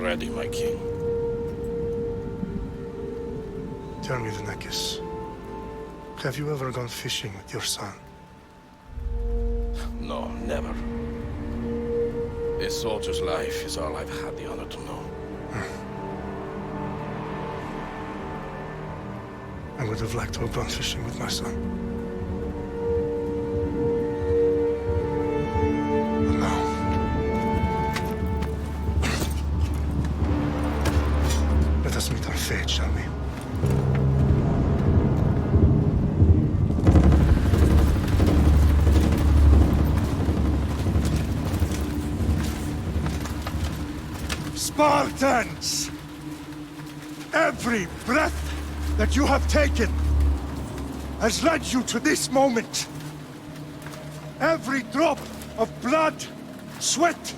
ready, my king. Tell me, Vinakis, have you ever gone fishing with your son? No, never. A soldier's life is all I've had the honor to know. I would have liked to have gone fishing with my son. But now... let us meet our fate, shall we? Spartans! Every breath that you have taken has led you to this moment. Every drop of blood, sweat,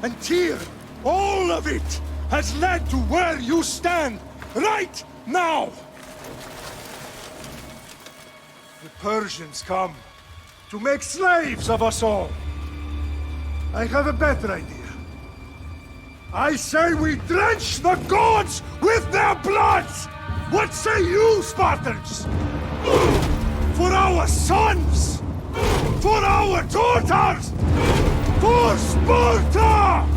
and tear, all of it has led to where you stand right now. The Persians come to make slaves of us all. I have a better idea. I say we drench the gods with their bloods! What say you, Spartans? For our sons! For our daughters! For Sparta!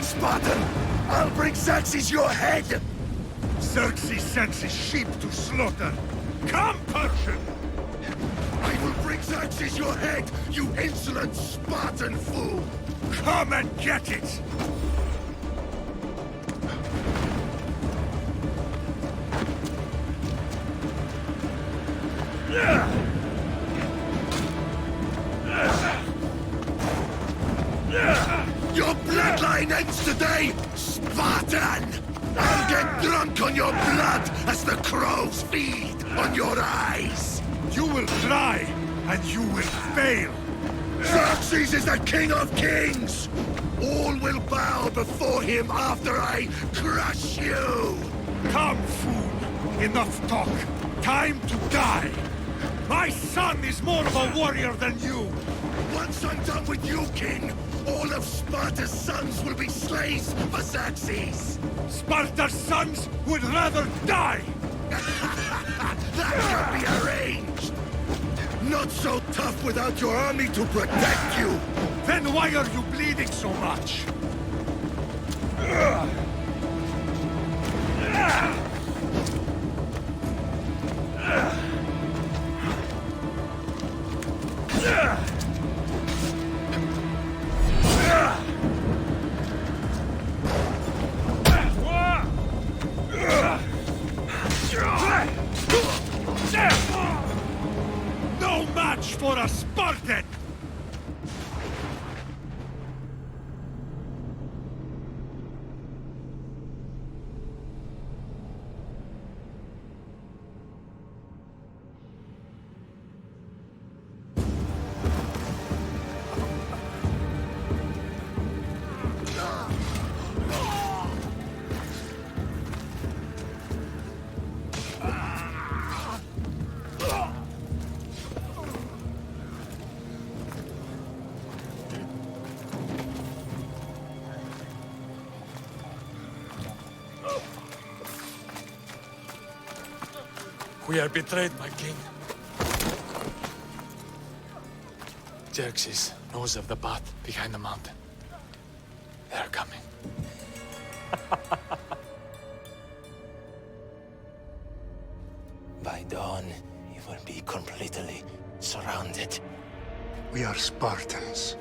Spartan! I'll bring Xerxes your head! Xerxes sends his sheep to slaughter. Come, Persian! I will bring Xerxes your head, you insolent Spartan fool! Come and get it! Your bloodline ends today, Spartan! I'll get drunk on your blood as the crows feed on your eyes! You will try, and you will fail! Xerxes is the king of kings! All will bow before him after I crush you! Come, fool! Enough talk! Time to die! My son is more of a warrior than you! Once I'm done with you, king, all of Sparta's sons will be slaves for Xerxes! Sparta's sons would rather die! That can be arranged! Not so tough without your army to protect you! Then why are you bleeding so much? No match for a Spartan! We are betrayed, my king. Xerxes knows of the path behind the mountain. They're coming. By dawn, you will be completely surrounded. We are Spartans.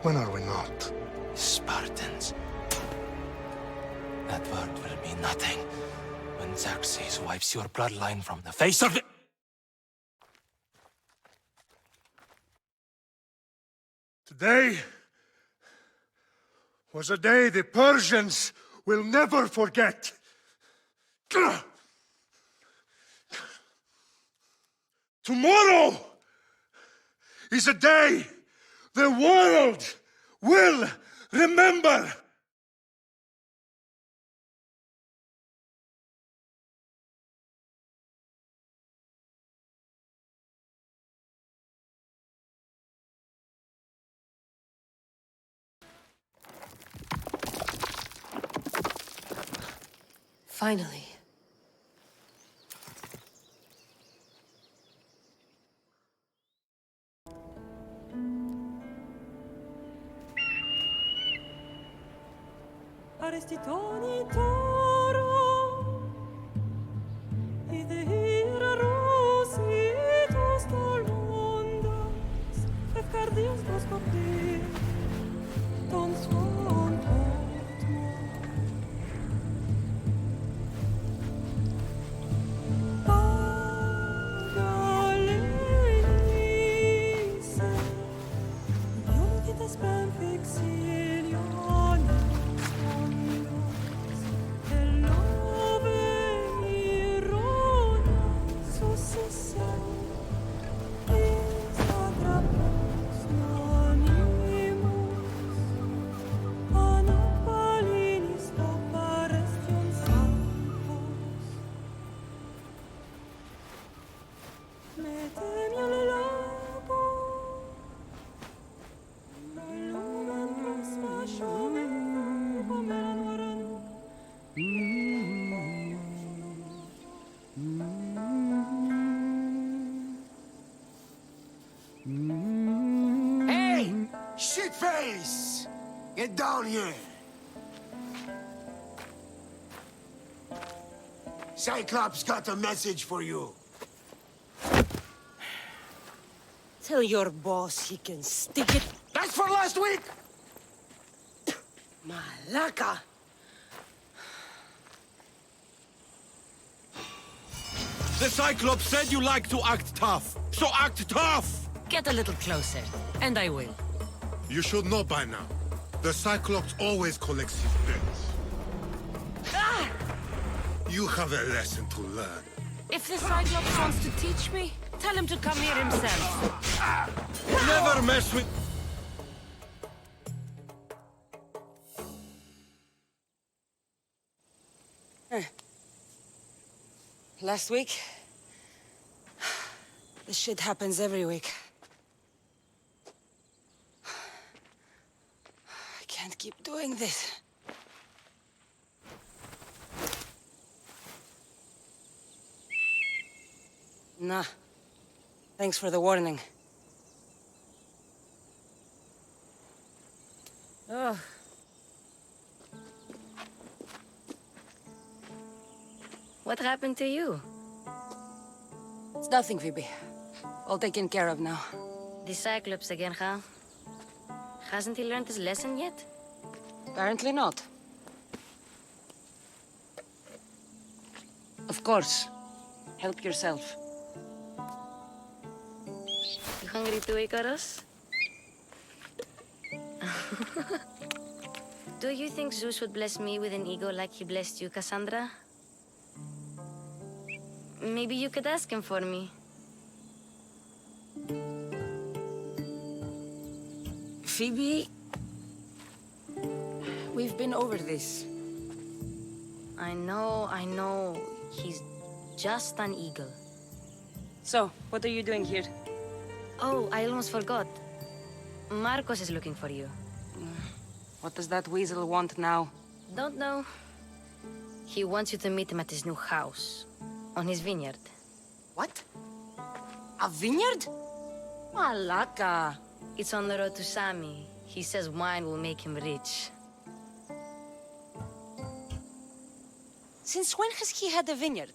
When are we not? Spartans. That word will mean nothing when Xerxes wipes your bloodline from the face of the... Today was a day the Persians will never forget. Tomorrow is a day the world will remember. Finally. Arestitoni toro, idehira rositos tolmondas, efcardios boskopir, ton svon otmo. Pagalenice, ionites benfixilionis, Hey! Shitface! Get down here! Cyclops got a message for you. Tell your boss he can stick it. That's for last week! Malaka! The Cyclops said you like to act tough, so act tough! Get a little closer, and I will. You should know by now. The Cyclops always collects his bets. Ah! You have a lesson to learn. If the Cyclops wants to teach me, Tell him to come here himself. Never mess with... Last week? This shit happens every week. I can't keep doing this. Nah. Thanks for the warning. Ugh. What happened to you? It's nothing, Phoebe. All taken care of now. The Cyclops again, huh? Hasn't he learned his lesson yet? Apparently not. Of course. Help yourself. You hungry too, Icarus? Do you think Zeus would bless me with an ego like he blessed you, Kassandra? Maybe you could ask him for me. Phoebe... We've been over this. I know. He's just an eagle. So, what are you doing here? Oh, I almost forgot. Markos is looking for you. What does that weasel want now? Don't know. He wants you to meet him at his new house. On his vineyard. What? A vineyard? Malaka. It's on the road to Sami. He says wine will make him rich. Since when has he had a vineyard?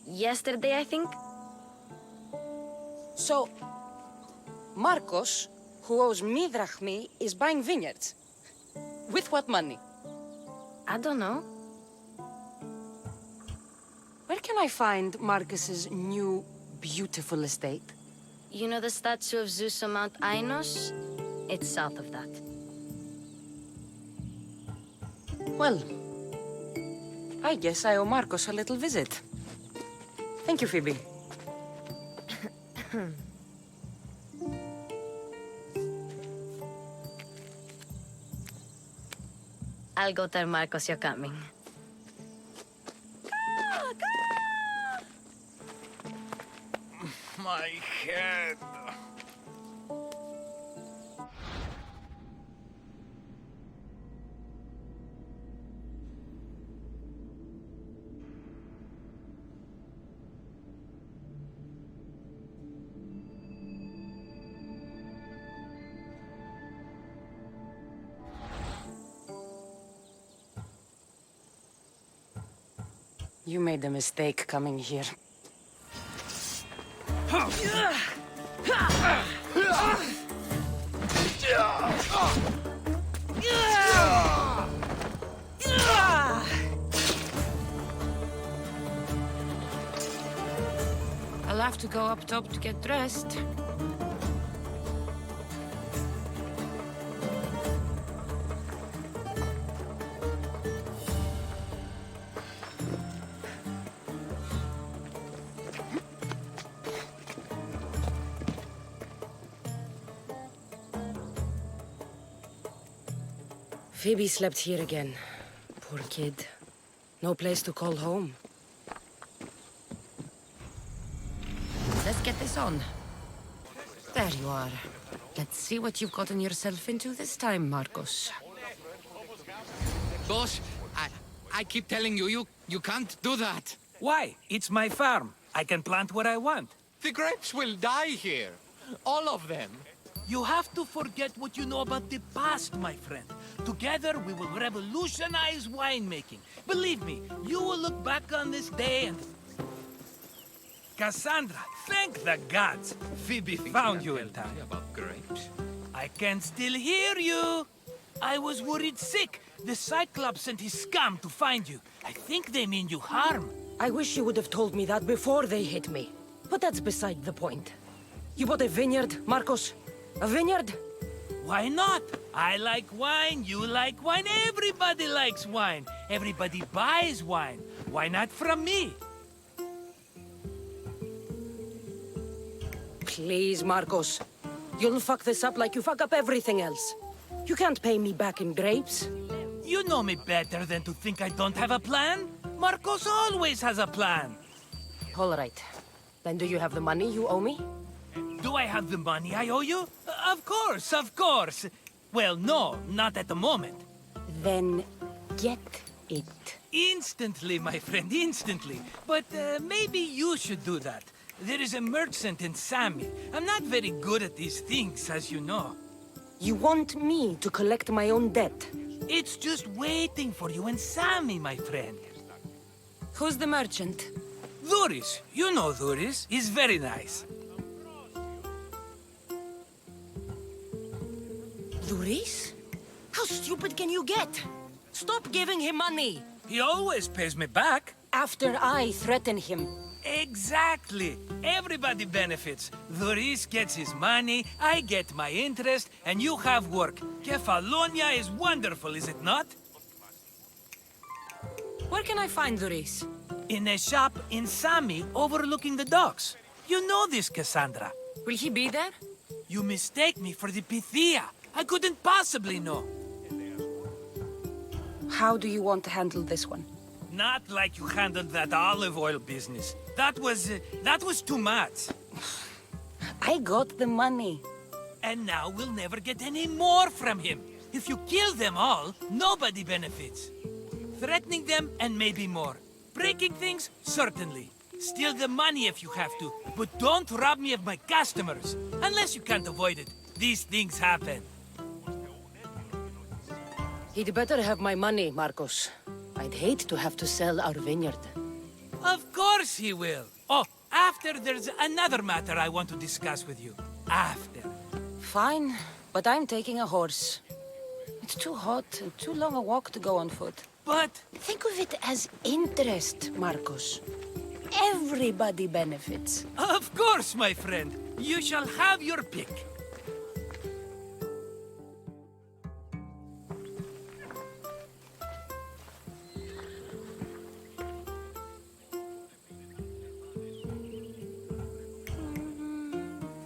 Yesterday, I think. So, Markos, who owes me drachmi, is buying vineyards. With what money? I don't know. Where can I find Marcus's new, beautiful estate? You know the statue of Zeus on Mount Ainos? It's south of that. Well, I guess I owe Markos a little visit. Thank you, Phoebe. I'll go tell Markos you're coming. My head. You made a mistake coming here. I'll have to go up top to get dressed. Phoebe slept here again. Poor kid. No place to call home. Let's get this on. There you are. Let's see what you've gotten yourself into this time, Markos. Boss, I keep telling you, you can't do that. Why? It's my farm. I can plant what I want. The grapes will die here. All of them. You have to forget what you know about the past, my friend. Together, we will revolutionize winemaking. Believe me, you will look back on this day and... Kassandra, thank the gods! Phoebe found you in time. About grapes? I can still hear you! I was worried sick. The Cyclops sent his scum to find you. I think they mean you harm. I wish you would have told me that before they hit me. But that's beside the point. You bought a vineyard, Markos? A vineyard? Why not? I like wine, you like wine, everybody likes wine. Everybody buys wine. Why not from me? Please, Markos. You'll fuck this up like you fuck up everything else. You can't pay me back in grapes. You know me better than to think I don't have a plan. Markos always has a plan. All right. Then do you have the money you owe me? Do I have the money I owe you? Of course, of course. Well, no, not at the moment. Then get it. Instantly, my friend, instantly. But maybe you should do that. There is a merchant in Sami. I'm not very good at these things, as you know. You want me to collect my own debt? It's just waiting for you in Sami, my friend. Who's the merchant? Dhuris. You know Dhuris. He's very nice. Dhuris? How stupid can you get? Stop giving him money! He always pays me back. After I threaten him. Exactly. Everybody benefits. Dhuris gets his money, I get my interest, and you have work. Kefalonia is wonderful, is it not? Where can I find Dhuris? In a shop in Sami overlooking the docks. You know this, Kassandra. Will he be there? You mistake me for the Pythia. I couldn't possibly know. How do you want to handle this one? Not like you handled that olive oil business. That was too much. I got the money. And now we'll never get any more from him. If you kill them all, nobody benefits. Threatening them, and maybe more. Breaking things, certainly. Steal the money if you have to, but don't rob me of my customers. Unless you can't avoid it. These things happen. He'd better have my money, Markos. I'd hate to have to sell our vineyard. Of course he will. Oh, after there's another matter I want to discuss with you. After. Fine, but I'm taking a horse. It's too hot and too long a walk to go on foot. But... think of it as interest, Markos. Everybody benefits. Of course, my friend. You shall have your pick.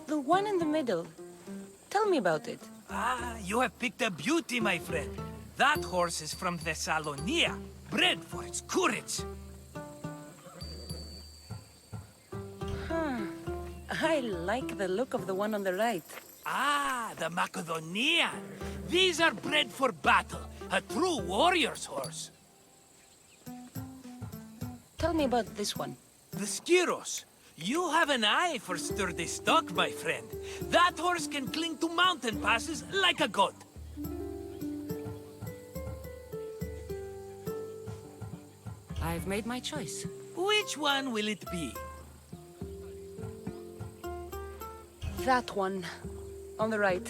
The one in the middle. Tell me about it. Ah, you have picked a beauty, my friend. That horse is from Thessalonia, bred for its courage. I like the look of the one on the right. Ah, the Macedonian. These are bred for battle, a true warrior's horse. Tell me about this one. The Skyros. You have an eye for sturdy stock, my friend. That horse can cling to mountain passes like a goat. I've made my choice. Which one will it be? That one. On the right.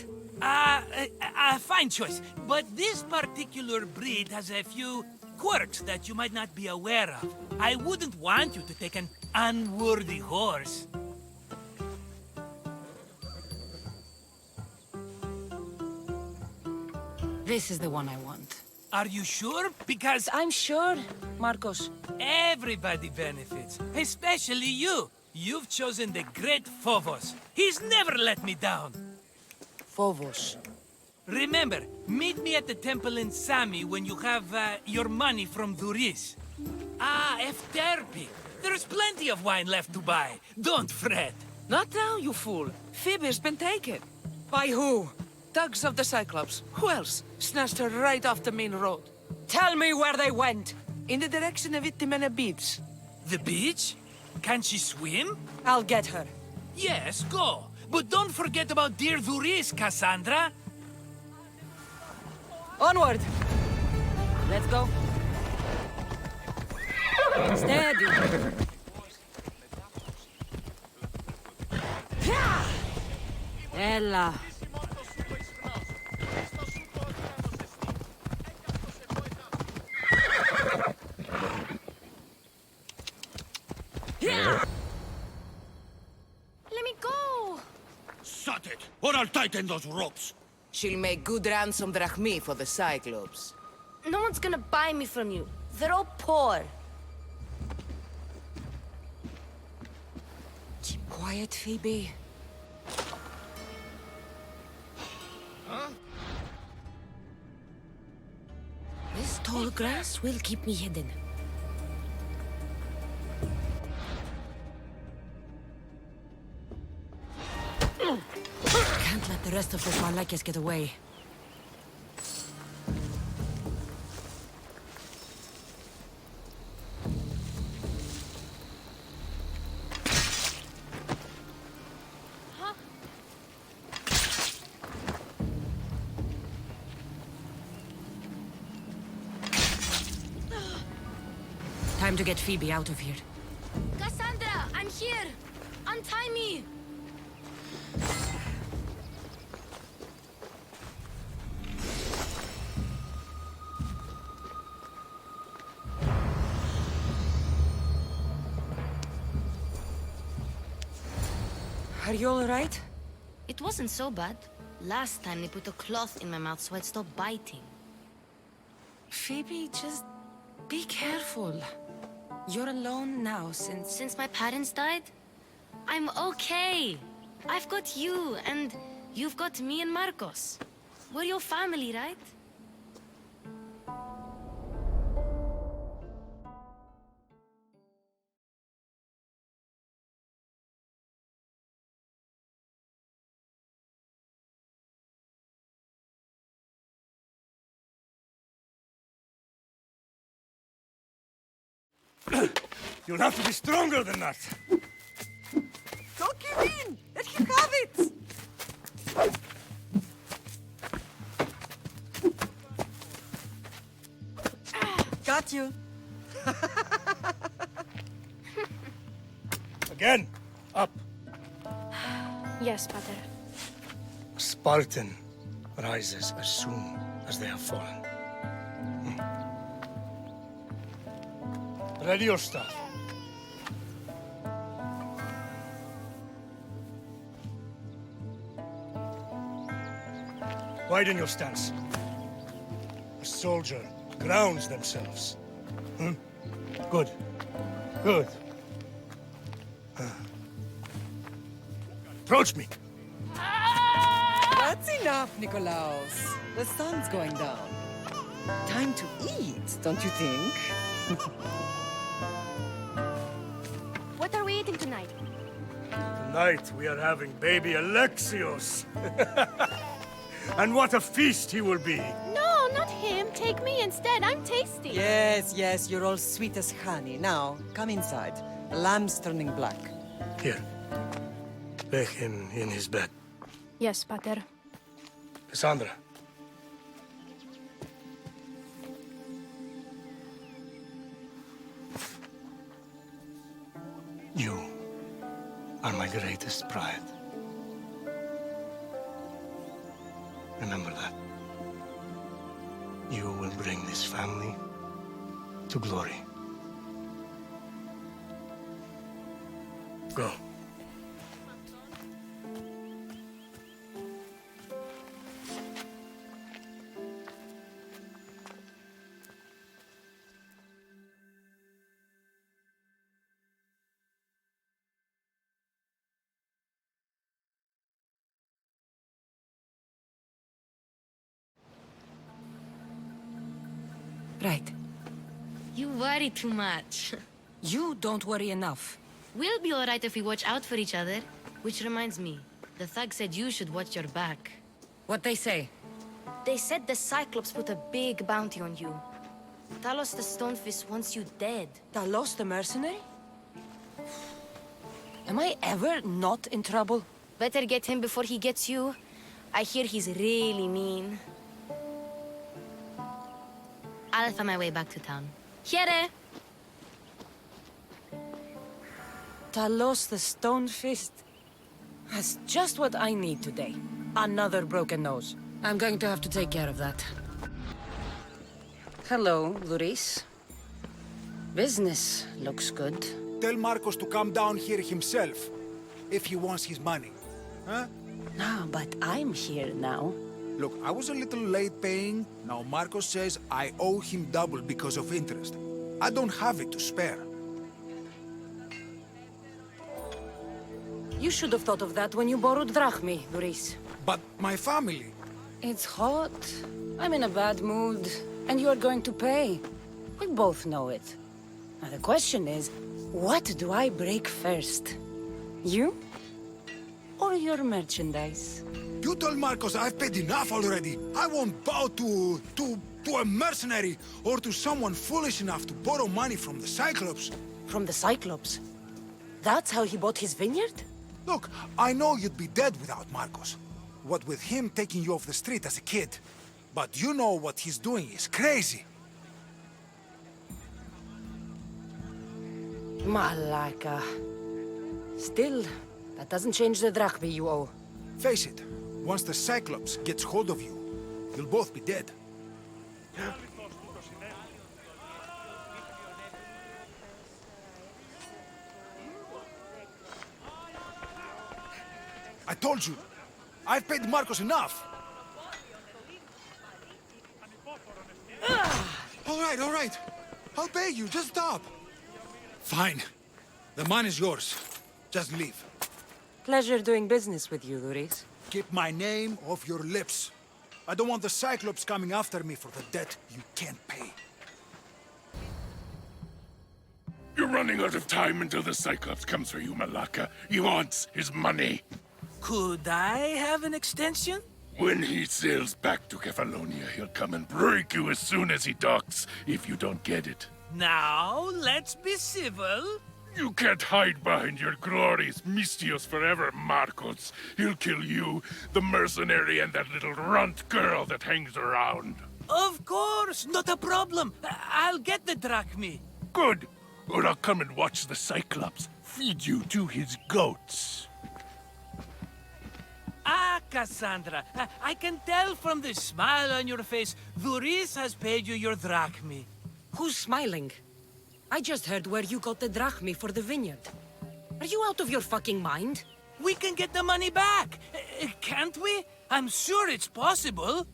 Fine choice. But this particular breed has a few quirks that you might not be aware of. I wouldn't want you to take an unworthy horse. This is the one I want. Are you sure? Because I'm sure, Markos. everybody benefits, especially you. You've chosen the great Phobos. He's never let me down. Phobos. Remember, meet me at the temple in Sami when you have your money from Dhuris. Ah, Efterpi. There's plenty of wine left to buy. Don't fret. Not now, you fool. Phoebe's been taken. By who? Thugs of the Cyclops. Who else? Snatched her right off the main road. Tell me where they went. In the direction of Itimena Beach. The beach? Can she swim? I'll get her. Yes, go. But don't forget about dear Dhuris, Kassandra. Onward! Let's go. Steady. Ella. Let me go! Shut it, or I'll tighten those ropes. She'll make good ransom drachmi for the Cyclops. No one's gonna buy me from you. They're all poor. Keep quiet, Phoebe. This tall grass will keep me hidden. Can't let the rest of the Markos get away. Time to get Phoebe out of here. Kassandra, I'm here! Untie me! Are you alright? It wasn't so bad. Last time they put a cloth in my mouth so I'd stop biting. Phoebe, just be careful. You're alone now Since my parents died? I'm okay. I've got you, and you've got me and Markos. We're your family, right? You'll have to be stronger than that. Don't give in! Let him have it! Got you. Again, up. Yes, Pater. A Spartan rises as soon as they have fallen. Ready your staff. Widen your stance. A soldier grounds themselves. Good. Good. Approach me. That's enough, Nikolaos. The sun's going down. Time to eat, don't you think? What are we eating tonight? Tonight we are having baby Alexios. And what a feast he will be. No, not him. Take me instead. I'm tasty. Yes, yes, you're all sweet as honey. Now, come inside. The lamb's turning black. Here. Lay him in his bed. Yes, Pater. Kassandra. You are my greatest pride. Remember that. You will bring this family to glory. Go. Right. You worry too much. You don't worry enough. We'll be alright if we watch out for each other. Which reminds me, the thug said you should watch your back. What they say? They said the Cyclops put a big bounty on you. Talos the Stonefist wants you dead. Talos the mercenary? Am I ever not in trouble? Better get him before he gets you. I hear he's really mean. I'll find my way back to town. Here! Talos the Stonefist? That's just what I need today. Another broken nose. I'm going to have to take care of that. Hello, Luris. Business looks good. Tell Markos to come down here himself, if he wants his money. Huh? No, but I'm here now. Look, I was a little late paying. Now Markos says I owe him double because of interest. I don't have it to spare. You should have thought of that when you borrowed drachmi, Luris. But my family... It's hot. I'm in a bad mood. And you're going to pay. We both know it. Now the question is, what do I break first? You? Or your merchandise? You told Markos I've paid enough already. I won't bow to a mercenary or to someone foolish enough to borrow money from the Cyclops. From the Cyclops? That's how he bought his vineyard? Look, I know you'd be dead without Markos. What with him taking you off the street as a kid. But you know what he's doing is crazy. Malaka. Still, that doesn't change the drachma you owe. Face it, once the Cyclops gets hold of you, you'll both be dead. I told you, I've paid Markos enough. All right. I'll pay you, just stop. Fine. The man is yours. Just leave. Pleasure doing business with you, Luris. Keep my name off your lips. I don't want the Cyclops coming after me for the debt you can't pay. You're running out of time until the Cyclops comes for you, Malaka. He wants his money. Could I have an extension? When he sails back to Kefalonia, he'll come and break you as soon as he docks, if you don't get it. Now, let's be civil. You can't hide behind your glorious Mystios forever, Markos. He'll kill you, the mercenary, and that little runt girl that hangs around. Of course, not a problem. I'll get the drachmi. Good. Or I'll come and watch the Cyclops feed you to his goats. Ah, Kassandra, I can tell from the smile on your face, Luris has paid you your drachmi. Who's smiling? I just heard where you got the drachmi for the vineyard. Are you out of your fucking mind? We can get the money back, can't we? I'm sure it's possible.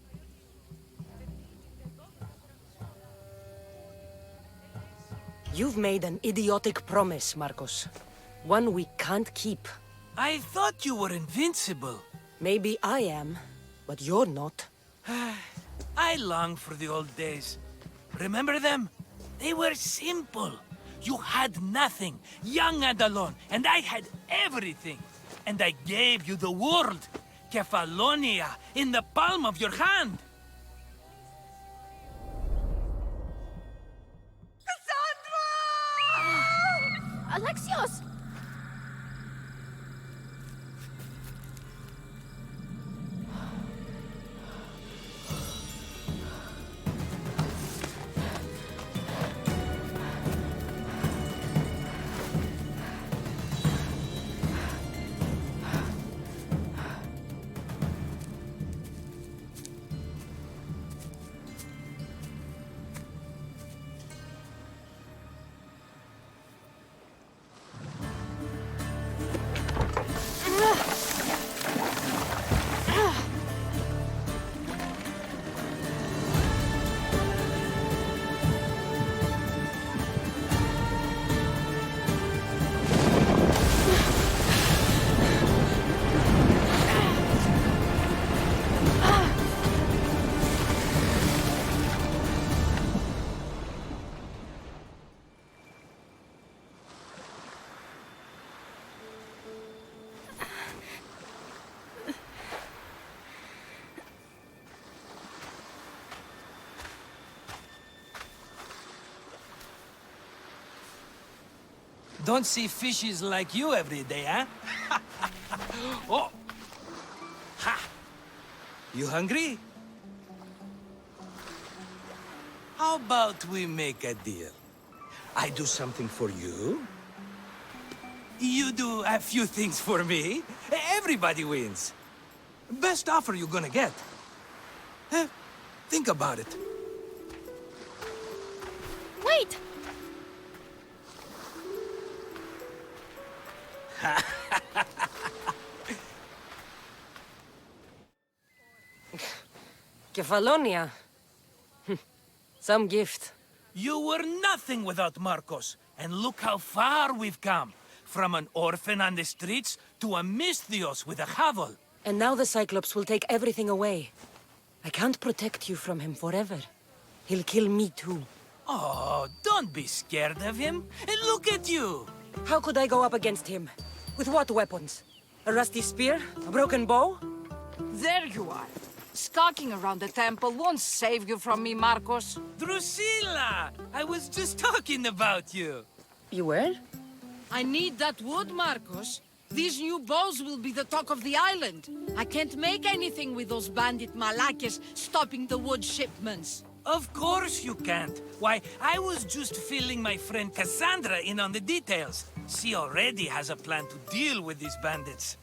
You've made an idiotic promise, Markos. One we can't keep. I thought you were invincible. Maybe I am, but you're not. I long for the old days. Remember them? They were simple. You had nothing, young and alone, and I had everything. And I gave you the world, Kefalonia, in the palm of your hand. Kassandra! Alexios! Don't see fishes like you every day, huh? Oh! Ha! You hungry? How about we make a deal? I do something for you. You do a few things for me. Everybody wins. Best offer you're gonna get. Think about it. Wait! Kefalonia. Some gift. You were nothing without Markos, and look how far we've come. From an orphan on the streets to a Mystios with a hovel. And now the Cyclops will take everything away. I can't protect you from him forever. He'll kill me too. Oh, don't be scared of him. And look at you. How could I go up against him? With what weapons? A rusty spear? A broken bow? There you are. Skulking around the temple won't save you from me, Markos. Drusilla! I was just talking about you. You were? I need that wood, Markos. These new bows will be the talk of the island. I can't make anything with those bandit malakes stopping the wood shipments. Of course you can't. Why, I was just filling my friend Kassandra in on the details. She already has a plan to deal with these bandits.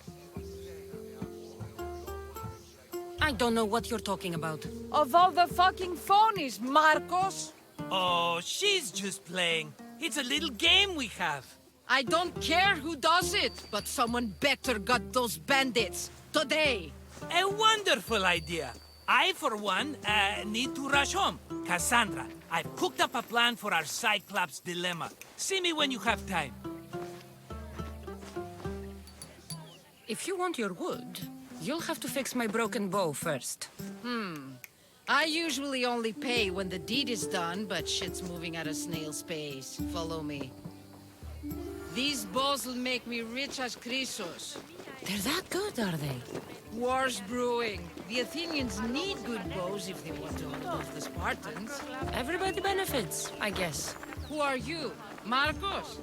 I don't know what you're talking about. Of all the fucking phonies, Markos! Oh, she's just playing. It's a little game we have. I don't care who does it, but someone better got those bandits. Today. A wonderful idea. I, for one, need to rush home. Kassandra, I've cooked up a plan for our Cyclops dilemma. See me when you have time. If you want your wood, you'll have to fix my broken bow first. I usually only pay when the deed is done, but shit's moving at a snail's pace. Follow me. These bows will make me rich as Chrysos. They're that good, are they? War's brewing. The Athenians need good bows if they want to hold off the Spartans. Everybody benefits, I guess. Who are you? Markos?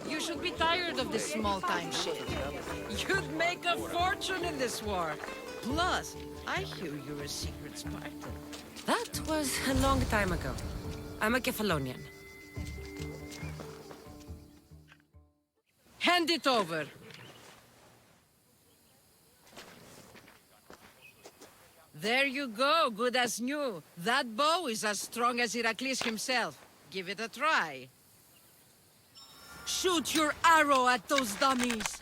You should be tired of this small-time shit. You'd make a fortune in this war. Plus, I hear you're a secret Spartan. That was a long time ago. I'm a Kefalonian. Hand it over. There you go, good as new. That bow is as strong as Heracles himself. Give it a try. Shoot your arrow at those dummies.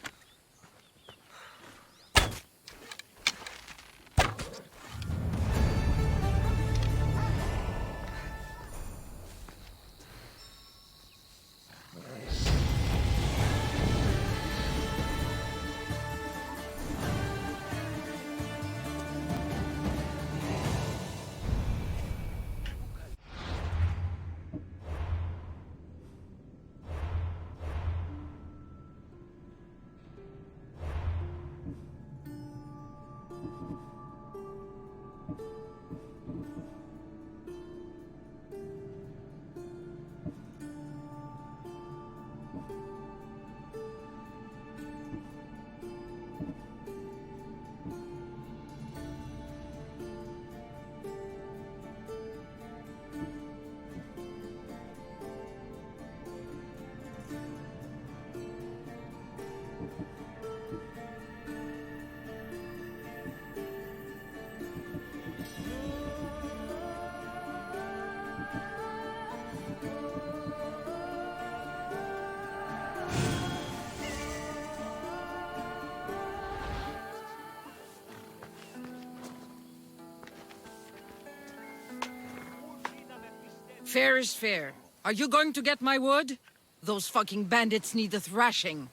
Fair is fair. Are you going to get my wood? Those fucking bandits need a thrashing.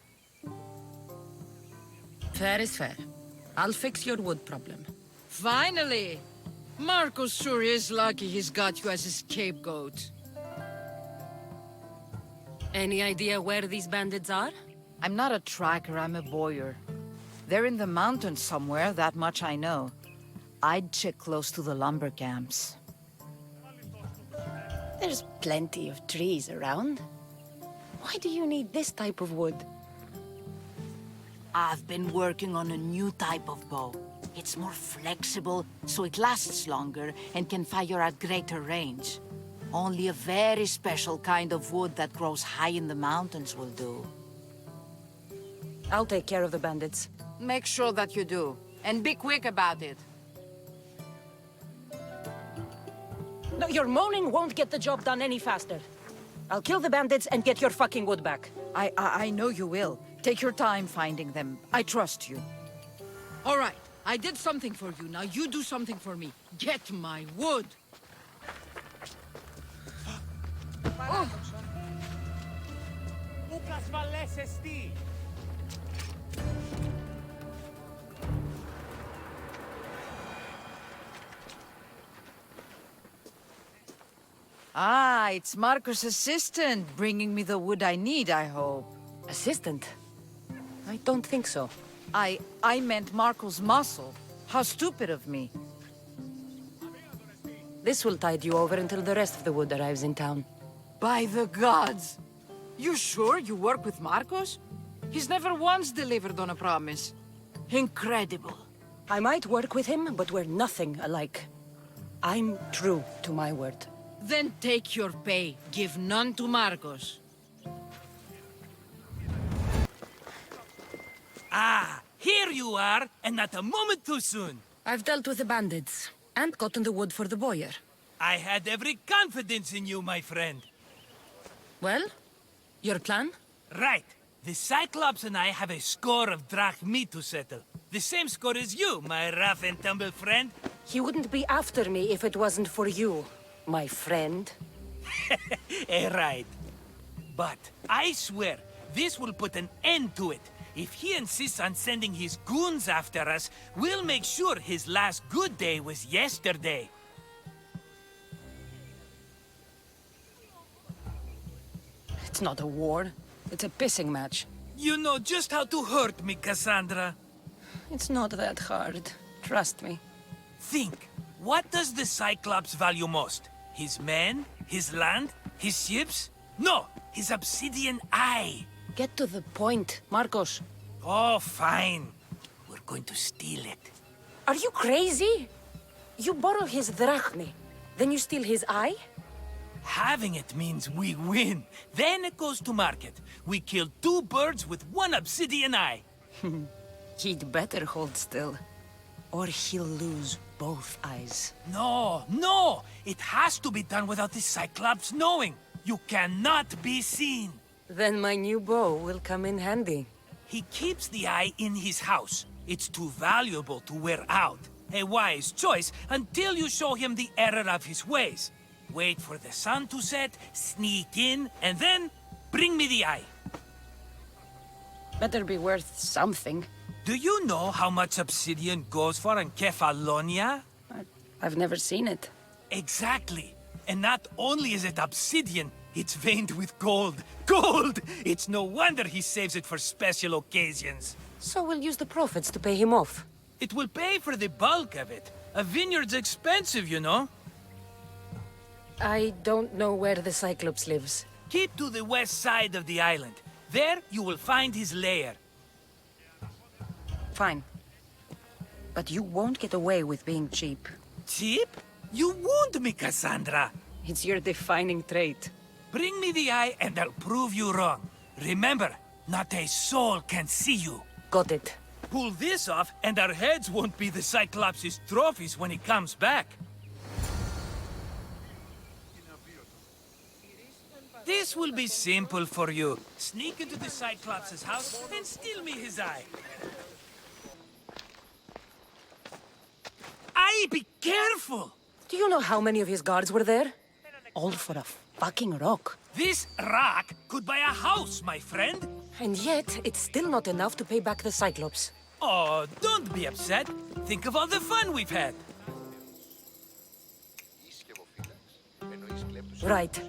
Fair is fair. I'll fix your wood problem. Finally! Markos sure is lucky he's got you as his scapegoat. Any idea where these bandits are? I'm not a tracker, I'm a boyer. They're in the mountains somewhere, that much I know. I'd check close to the lumber camps. There's plenty of trees around. Why do you need this type of wood? I've been working on a new type of bow. It's more flexible, so it lasts longer and can fire at greater range. Only a very special kind of wood that grows high in the mountains will do. I'll take care of the bandits. Make sure that you do, and be quick about it. No, your moaning won't get the job done any faster. I'll kill the bandits and get your fucking wood back. I know you will. Take your time finding them. I trust you. All right, I did something for you. Now you do something for me. Get my wood. Oh. Ah, it's Markos' assistant bringing me the wood I need, I hope. Assistant? I don't think so. I meant Markos' muscle. How stupid of me. This will tide you over until the rest of the wood arrives in town. By the gods! You sure you work with Markos? He's never once delivered on a promise. Incredible. I might work with him, but we're nothing alike. I'm true to my word. Then take your pay. Give none to Markos. Ah, here you are, and not a moment too soon. I've dealt with the bandits, and gotten the wood for the boyar. I had every confidence in you, my friend. Well, your plan? Right. The Cyclops and I have a score of drachmi to settle. The same score as you, my rough and tumble friend. He wouldn't be after me if it wasn't for you, my friend. Right. But I swear, this will put an end to it. If he insists on sending his goons after us, we'll make sure his last good day was yesterday. It's not a war. It's a pissing match. You know just how to hurt me, Kassandra. It's not that hard. Trust me. Think. What does the Cyclops value most? His men? His land? His ships? No! His obsidian eye! Get to the point, Markos. Oh, fine. We're going to steal it. Are you crazy? You borrow his drachmi, then you steal his eye? Having it means we win. Then it goes to market. We kill 2 birds with 1 obsidian eye. He'd better hold still, or he'll lose both eyes. No, no! It has to be done without the Cyclops knowing. You cannot be seen. Then my new bow will come in handy. He keeps the eye in his house. It's too valuable to wear out. A wise choice until you show him the error of his ways. Wait for the sun to set, sneak in, and then bring me the eye. Better be worth something. Do you know how much obsidian goes for in Kefalonia? I've never seen it. Exactly. And not only is it obsidian, it's veined with gold. Gold! It's no wonder he saves it for special occasions. So we'll use the profits to pay him off. It will pay for the bulk of it. A vineyard's expensive, you know. I don't know where the Cyclops lives. Keep to the west side of the island. There you will find his lair. Fine. But you won't get away with being cheap. Cheap? You wound me, Kassandra. It's your defining trait. Bring me the eye and I'll prove you wrong. Remember, not a soul can see you. Got it. Pull this off and our heads won't be the Cyclops' trophies when he comes back. This will be simple for you. Sneak into the Cyclops' house and steal me his eye. Aye, be careful! Do you know how many of his guards were there? All for a fucking rock. This rock could buy a house, my friend. And yet, it's still not enough to pay back the Cyclops. Oh, don't be upset. Think of all the fun we've had. Right.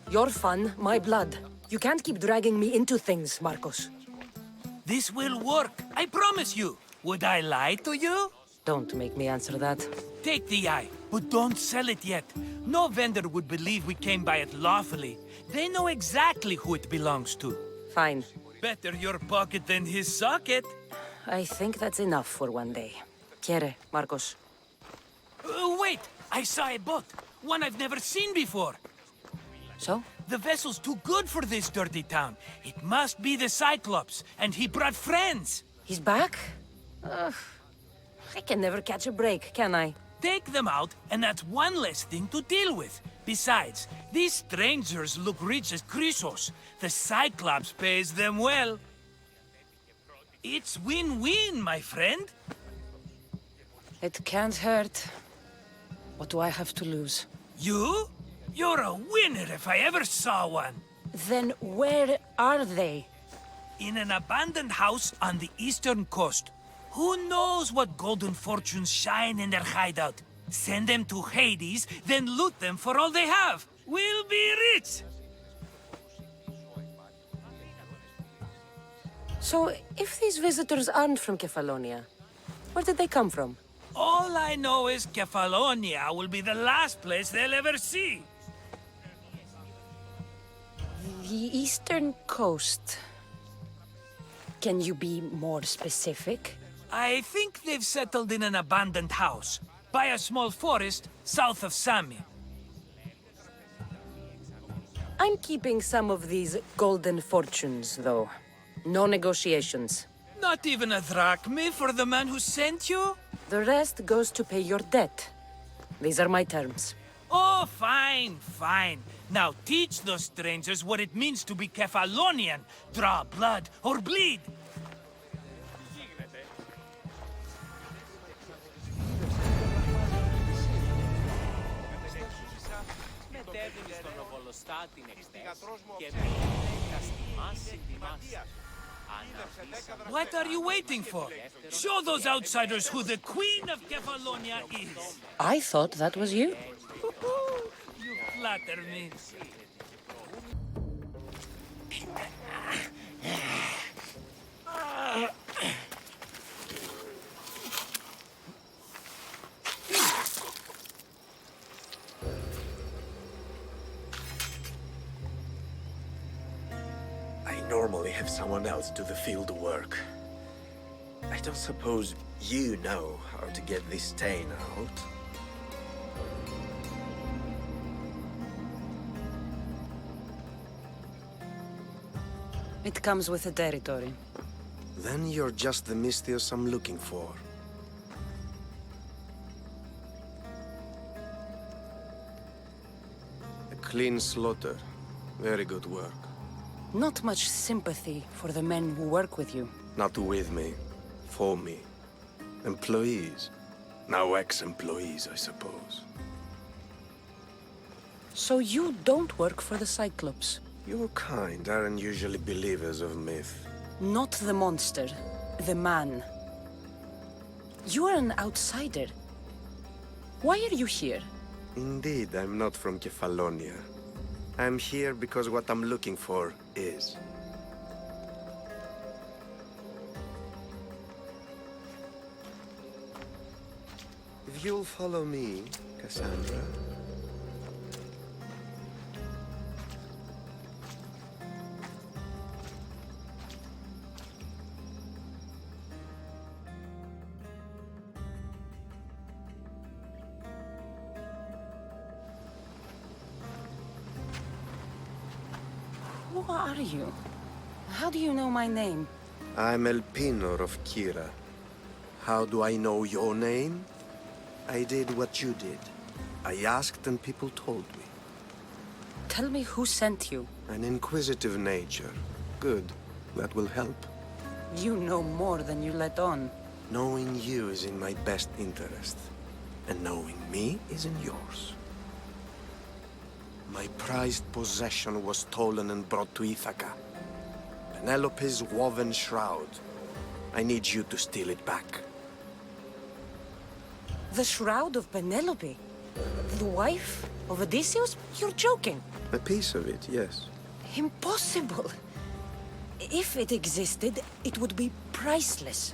Your fun, my blood. You can't keep dragging me into things, Markos. This will work, I promise you. Would I lie to you? Don't make me answer that. Take the eye, but don't sell it yet. No vendor would believe we came by it lawfully. They know exactly who it belongs to. Fine. Better your pocket than his socket. I think that's enough for one day. Quiere, Markos. Wait! I saw a boat. One I've never seen before. So? The vessel's too good for this dirty town. It must be the Cyclops, and he brought friends. He's back? I can never catch a break, can I? Take them out, and that's one less thing to deal with. Besides, these strangers look rich as Chrysos. The Cyclops pays them well. It's win-win, my friend. It can't hurt. What do I have to lose? You? You're a winner if I ever saw one. Then where are they? In an abandoned house on the eastern coast. Who knows what golden fortunes shine in their hideout? Send them to Hades, then loot them for all they have. we'll be rich! So, if these visitors aren't from Kefalonia, where did they come from? All I know is Kefalonia will be the last place they'll ever see. The eastern coast. Can you be more specific? I think they've settled in an abandoned house, by a small forest south of Sami. I'm keeping some of these golden fortunes, though. No negotiations. Not even a drachme for the man who sent you? The rest goes to pay your debt. These are my terms. Oh, fine, fine. Now teach those strangers what it means to be Kefalonian. Draw blood or bleed. What are you waiting for? Show those outsiders who the Queen of Kefalonia is. I thought that was you. You flatter me. I normally have someone else do the field work. I don't suppose you know how to get this stain out. It comes with the territory. Then you're just the Mystios I'm looking for. A clean slaughter. Very good work. Not much sympathy for the men who work with you. Not with me. For me. Employees. Now ex-employees, I suppose. So you don't work for the Cyclops? Your kind aren't usually believers of myth. Not the monster. The man. You are an outsider. Why are you here? Indeed, I'm not from Kefalonia. I'm here because what I'm looking for is. If you'll follow me, Kassandra. Who are you? How do you know my name? I'm Elpinor of Kira. How do I know your name? I did what you did. I asked and people told me. Tell me who sent you. An inquisitive nature. Good. That will help. You know more than you let on. Knowing you is in my best interest. And knowing me is in yours. My prized possession was stolen and brought to Ithaca. Penelope's woven shroud. I need you to steal it back. The shroud of Penelope? The wife of Odysseus? You're joking. A piece of it, yes. Impossible. If it existed, it would be priceless.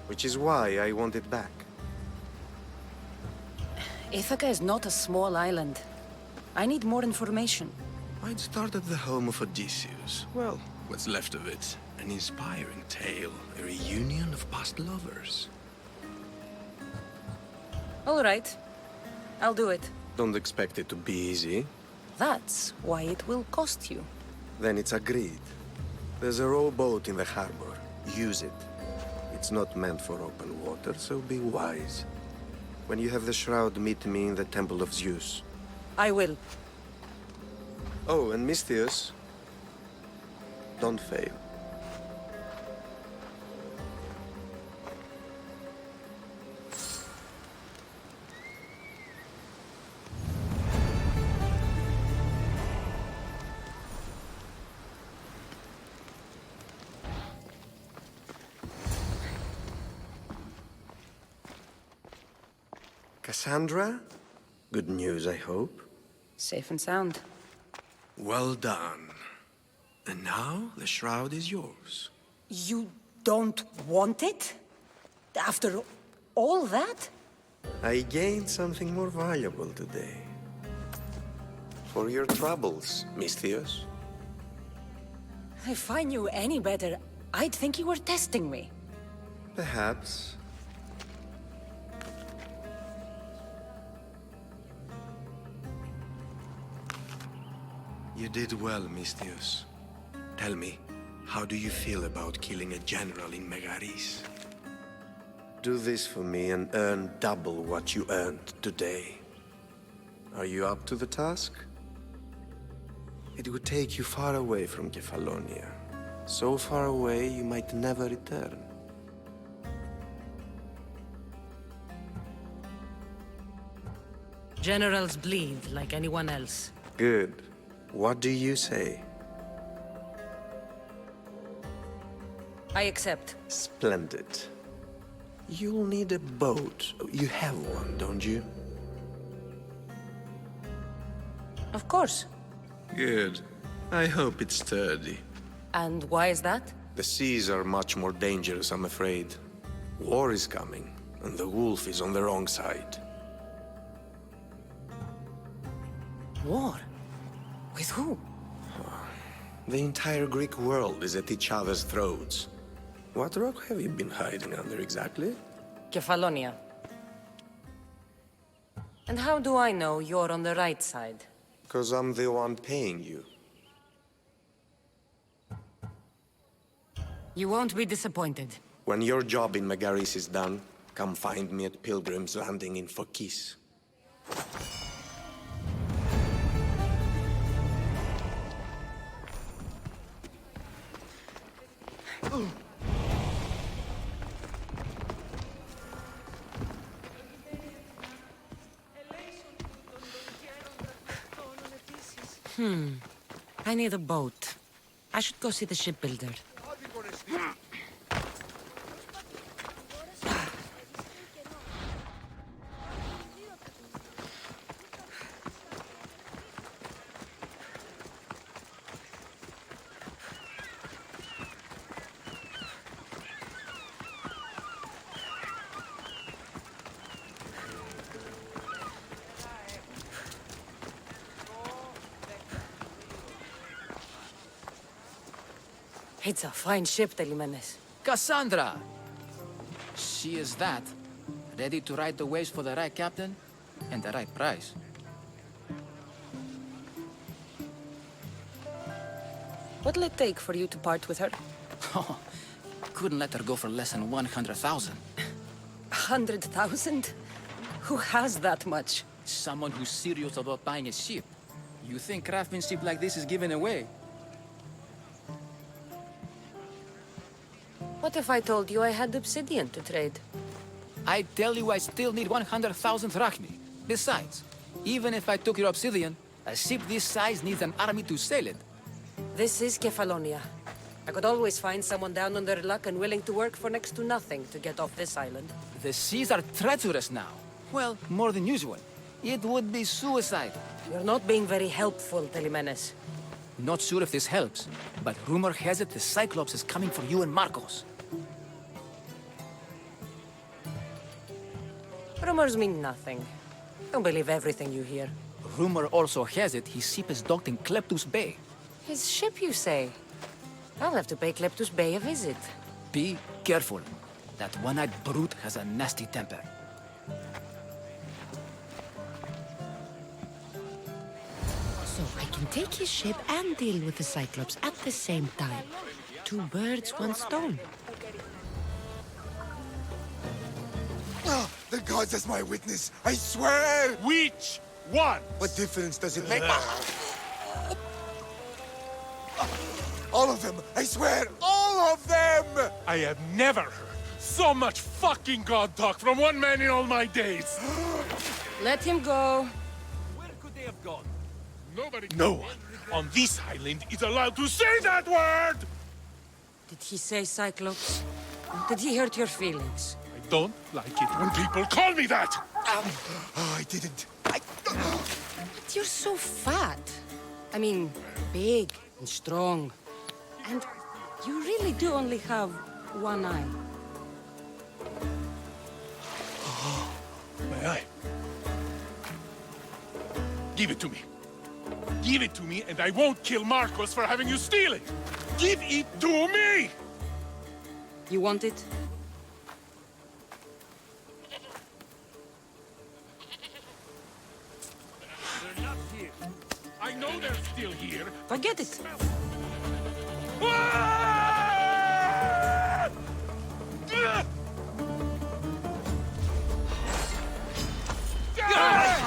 Which is why I want it back. Ithaca is not a small island. I need more information. I'd start at the home of Odysseus. Well, what's left of it? An inspiring tale, a reunion of past lovers. All right. I'll do it. Don't expect it to be easy. That's why it will cost you. Then it's agreed. There's a rowboat in the harbor. Use it. It's not meant for open water, so be wise. When you have the shroud, meet me in the Temple of Zeus. I will. Oh, and Mystios, don't fail. Kassandra? Good news, I hope. Safe and sound. Well done. And now the shroud is yours. You don't want it? After all that? I gained something more valuable today. For your troubles, Misthios. If I knew any better, I'd think you were testing me. Perhaps. You did well, Misthios. Tell me, how do you feel about killing a general in Megaris? Do this for me and earn double what you earned today. Are you up to the task? It would take you far away from Kefalonia. So far away you might never return. Generals bleed like anyone else. Good. What do you say? I accept. Splendid. You'll need a boat. You have one, don't you? Of course. Good. I hope it's sturdy. And why is that? The seas are much more dangerous, I'm afraid. War is coming, and the wolf is on the wrong side. War? With who? The entire Greek world is at each other's throats. What rock have you been hiding under exactly? Kefalonia. And how do I know you're on the right side? 'Cause I'm the one paying you. You won't be disappointed. When your job in Megaris is done, come find me at Pilgrim's Landing in Phokis. I need a boat. I should go see the shipbuilder. It's a fine ship, Telimenes. Kassandra! She is that. Ready to ride the waves for the right captain and the right price. What'll it take for you to part with her? Oh, couldn't let her go for less than 100,000. 100,000? Who has that much? Someone who's serious about buying a ship. You think craftsmanship like this is given away? What if I told you I had obsidian to trade? I tell you I still need 100,000 drachmi. Besides, even if I took your obsidian, a ship this size needs an army to sail it. This is Kefalonia. I could always find someone down on their luck and willing to work for next to nothing to get off this island. The seas are treacherous now. Well, more than usual. It would be suicide. You're not being very helpful, Telimenes. Not sure if this helps, but rumor has it the Cyclops is coming for you and Markos. Rumors mean nothing. Don't believe everything you hear. Rumor also has it his ship is docked in Kleptus Bay. His ship, you say? I'll have to pay Kleptus Bay a visit. Be careful. That one-eyed brute has a nasty temper. So I can take his ship and deal with the Cyclops at the same time. 2 birds, 1 stone. Oh, the gods as my witness, I swear! Which one? What difference does it make? All of them, I swear, all of them! I have never heard so much fucking god talk from one man in all my days. Let him go. Where could they have gone? No one on this island is allowed to say that word! Did he say Cyclops? Did he hurt your feelings? I don't like it when people call me that! Oh, I didn't. But you're so fat. I mean, big and strong. And you really do only have one eye. My eye. Give it to me. Give it to me, and I won't kill Markos for having you steal it! Give it to me! You want it? They're not here. I know they're still here. Forget it.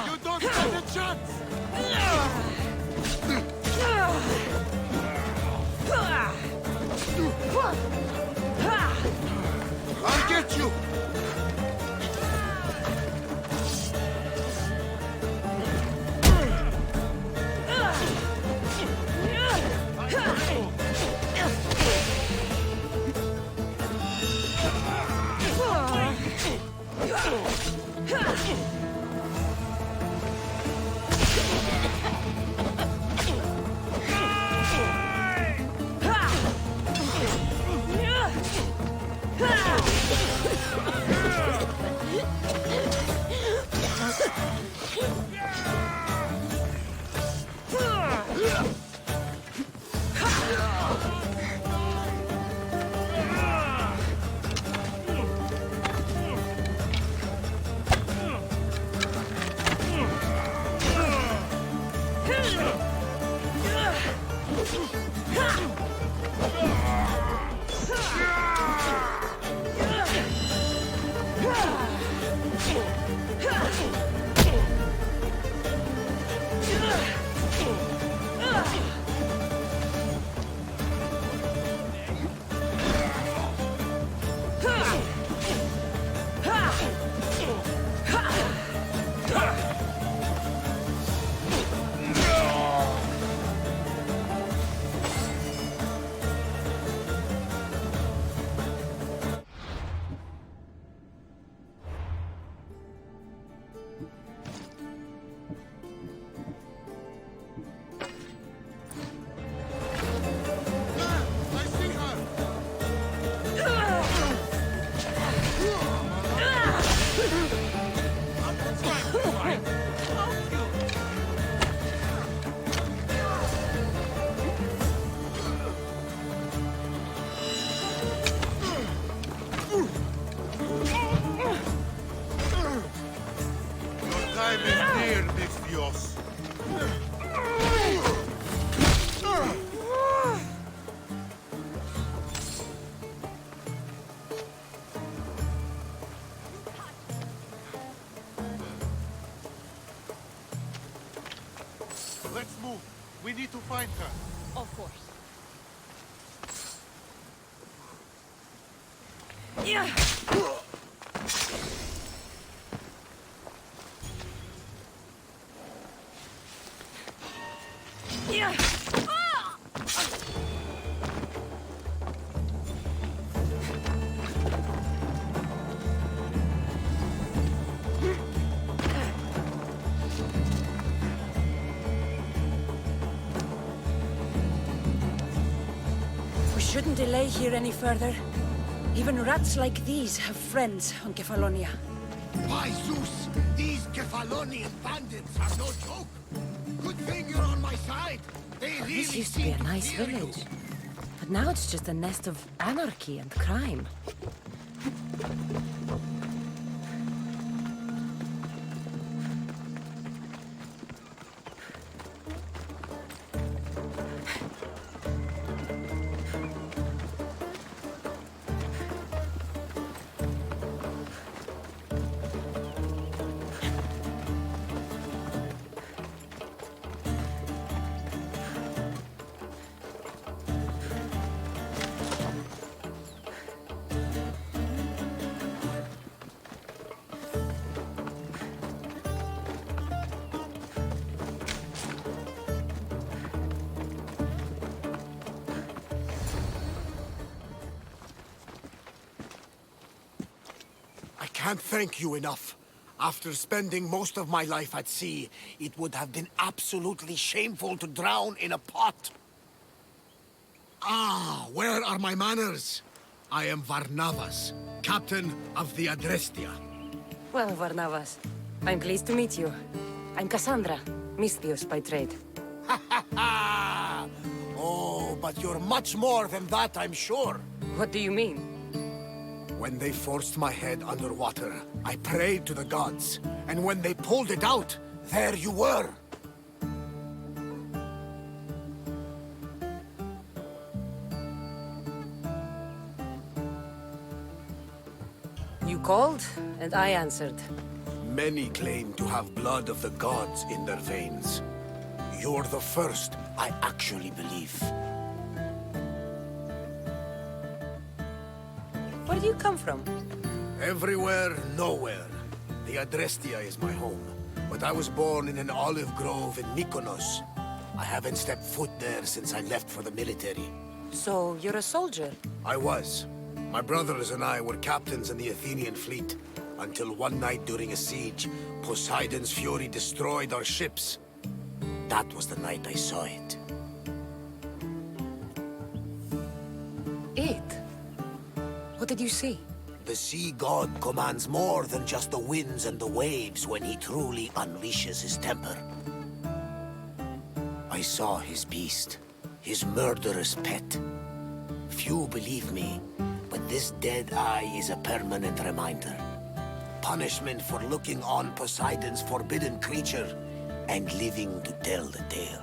You don't stand a chance! I'll get you! Let's move. We need to find her. Of course. Yeah. Yeah. We shouldn't delay here any further. Even rats like these have friends on Kefalonia. By Zeus, these Kefalonian bandits are no joke. Good thing you're on my side. They really This used to be a nice village. But now it's just a nest of anarchy and crime. I can't thank you enough. After spending most of my life at sea, it would have been absolutely shameful to drown in a pot. Ah, where are my manners? I am Varnavas, captain of the Adrestia. Well, Varnavas, I'm pleased to meet you. I'm Kassandra, Misthios by trade. Oh, but you're much more than that, I'm sure. What do you mean? When they forced my head underwater, I prayed to the gods. And when they pulled it out, there you were. You called, and I answered. Many claim to have blood of the gods in their veins. You're the first I actually believe. Where do you come from? Everywhere, nowhere. The Adrestia is my home, but I was born in an olive grove in Mykonos. I haven't stepped foot there since I left for the military. So, you're a soldier? I was. My brothers and I were captains in the Athenian fleet, until one night during a siege, Poseidon's fury destroyed our ships. That was the night I saw it. It? What did you see? The sea god commands more than just the winds and the waves when he truly unleashes his temper. I saw his beast, his murderous pet. Few believe me, but this dead eye is a permanent reminder. Punishment for looking on Poseidon's forbidden creature and living to tell the tale.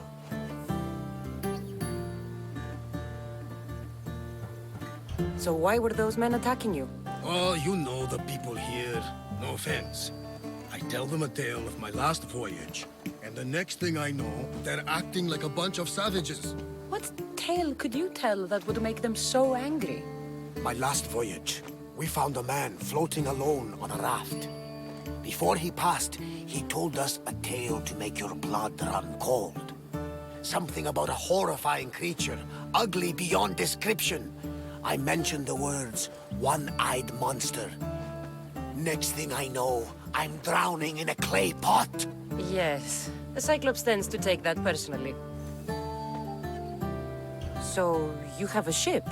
So why were those men attacking you? Oh, you know the people here. No offense. I tell them a tale of my last voyage, and the next thing I know, they're acting like a bunch of savages. What tale could you tell that would make them so angry? My last voyage, we found a man floating alone on a raft. Before he passed, he told us a tale to make your blood run cold. Something about a horrifying creature, ugly beyond description. I mentioned the words, one-eyed monster. Next thing I know, I'm drowning in a clay pot. Yes, the Cyclops tends to take that personally. So, you have a ship?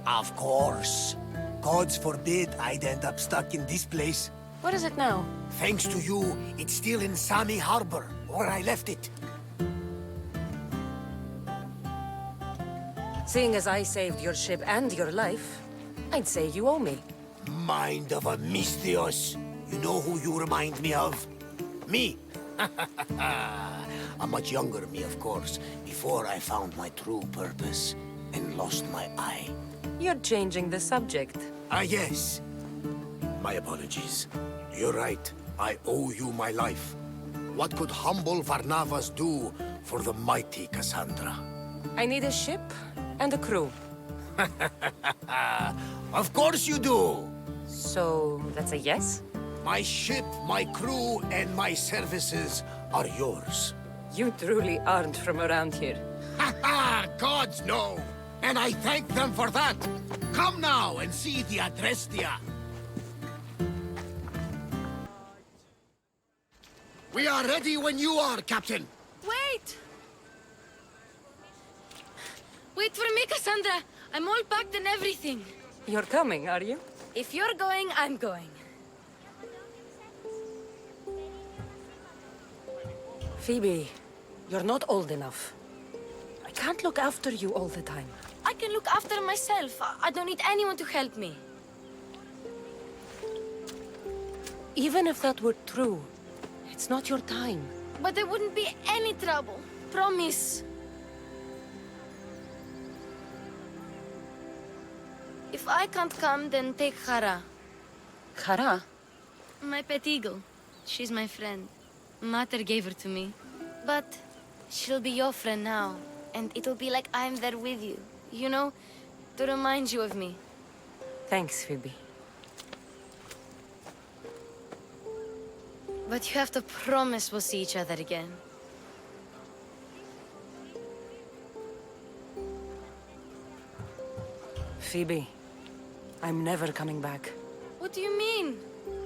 Of course. Gods forbid I'd end up stuck in this place. What is it now? Thanks to you, it's still in Sami Harbor, where I left it. Seeing as I saved your ship and your life, I'd say you owe me. Mind of a Misthios. You know who you remind me of? Me. A much younger me, of course, before I found my true purpose and lost my eye. You're changing the subject. Ah, yes. My apologies. You're right. I owe you my life. What could humble Varnavas do for the mighty Kassandra? I need a ship and a crew. Of course you do! So, that's a yes? My ship, my crew, and my services are yours. You truly aren't from around here. Ha ha! Gods know! And I thank them for that! Come now and see the Adrestia! We are ready when you are, Captain! Wait! Wait for me, Kassandra! I'm all packed and everything. You're coming, are you? If you're going, I'm going. Phoebe, you're not old enough. I can't look after you all the time. I can look after myself. I don't need anyone to help me. Even if that were true, it's not your time. But there wouldn't be any trouble. Promise. If I can't come, then take Hara. Hara? My pet eagle. She's my friend. Mater gave her to me. But she'll be your friend now. And it'll be like I'm there with you. You know, to remind you of me. Thanks, Phoebe. But you have to promise we'll see each other again. Phoebe, I'm never coming back. What do you mean?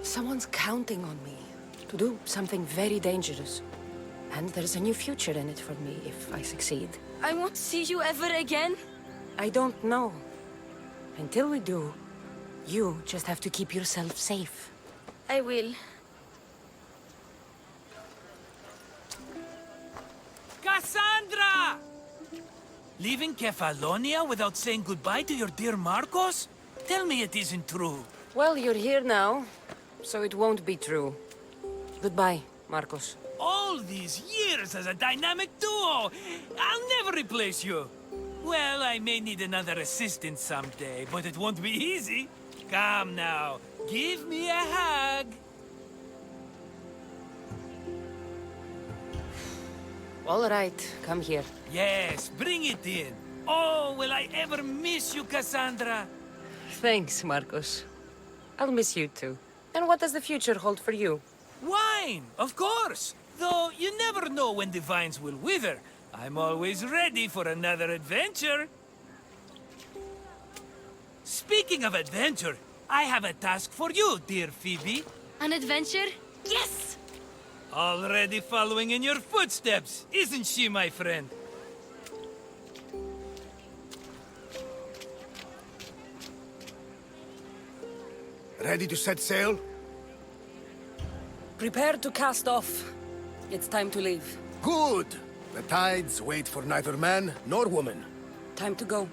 Someone's counting on me. To do something very dangerous. And there's a new future in it for me if I succeed. I won't see you ever again? I don't know. Until we do, you just have to keep yourself safe. I will. Kassandra! Leaving Kefalonia without saying goodbye to your dear Markos? Tell me it isn't true. Well, you're here now, so it won't be true. Goodbye, Markos. All these years as a dynamic duo! I'll never replace you! Well, I may need another assistant someday, but it won't be easy. Come now, give me a hug. All right, come here. Yes, bring it in. Oh, will I ever miss you, Kassandra? Thanks, Markos. I'll miss you too. And what does the future hold for you? Wine, of course. Though you never know when the vines will wither. I'm always ready for another adventure. Speaking of adventure, I have a task for you, dear Phoebe. An adventure? Yes! Already following in your footsteps, isn't she, my friend? Ready to set sail? Prepare to cast off. It's time to leave. Good! The tides wait for neither man nor woman. Time to go.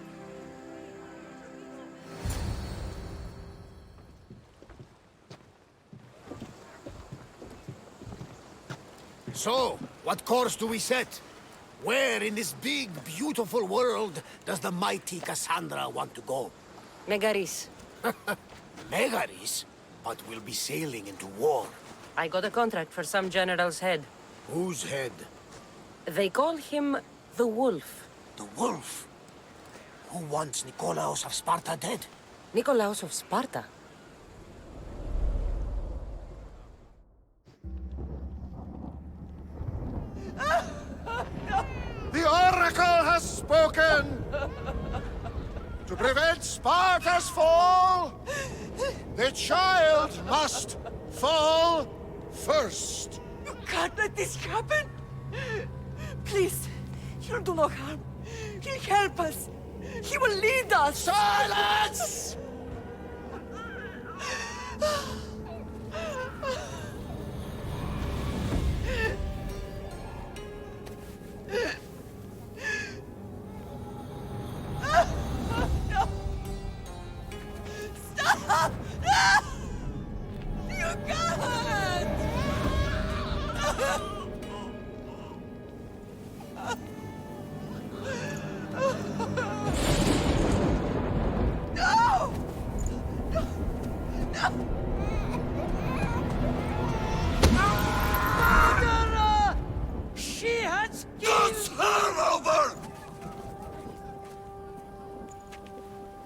So, what course do we set? Where in this big, beautiful world does the mighty Kassandra want to go? Megaris. Megaris? But we'll be sailing into war. I got a contract for some general's head. Whose head? They call him the Wolf. The Wolf? Who wants Nikolaos of Sparta dead? Nikolaos of Sparta? The Oracle has spoken! To prevent Sparta's fall, the child must fall first. You can't let this happen! Please, he'll do no harm. He'll help us. He will lead us. Silence! No! Stop! No! You can't! No! No! No! Murderer! She has Guns her over!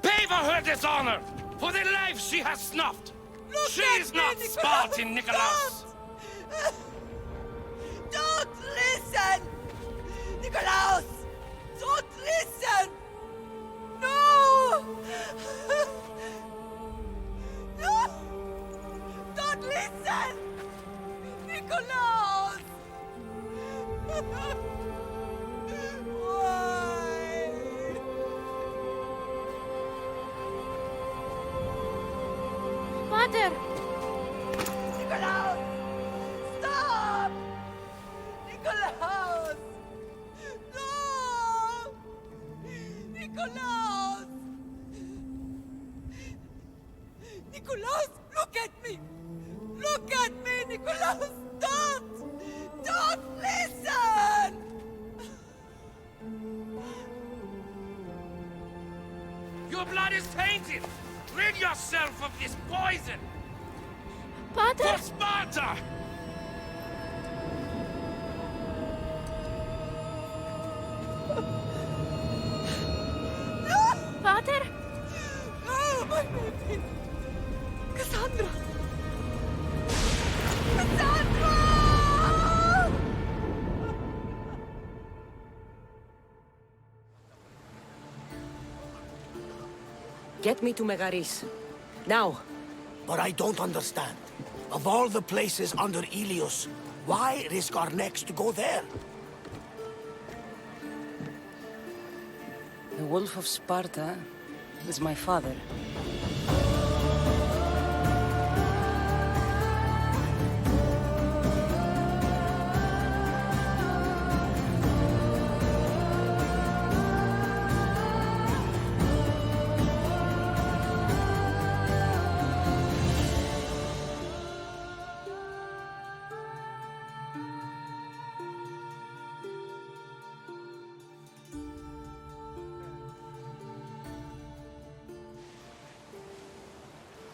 Pay for her dishonor! For the life she has snuffed! She is not Spartan, Nikolaos! Don't listen! Nikolaos! Don't listen! No! No! Don't listen! Nikolaos! Why? Mother! Nikolaos! Stop! Nikolaos! No! Nikolaos! Nikolaos, look at me! Look at me, Nikolaos! Don't! Don't listen! Your blood is tainted! Rid yourself of this poison! Pater! For Sparta! Pater! Oh, my baby! Kassandra! Kassandra! Get me to Megaris. Now. But I don't understand. Of all the places under Ilios, why risk our necks to go there? The Wolf of Sparta is my father.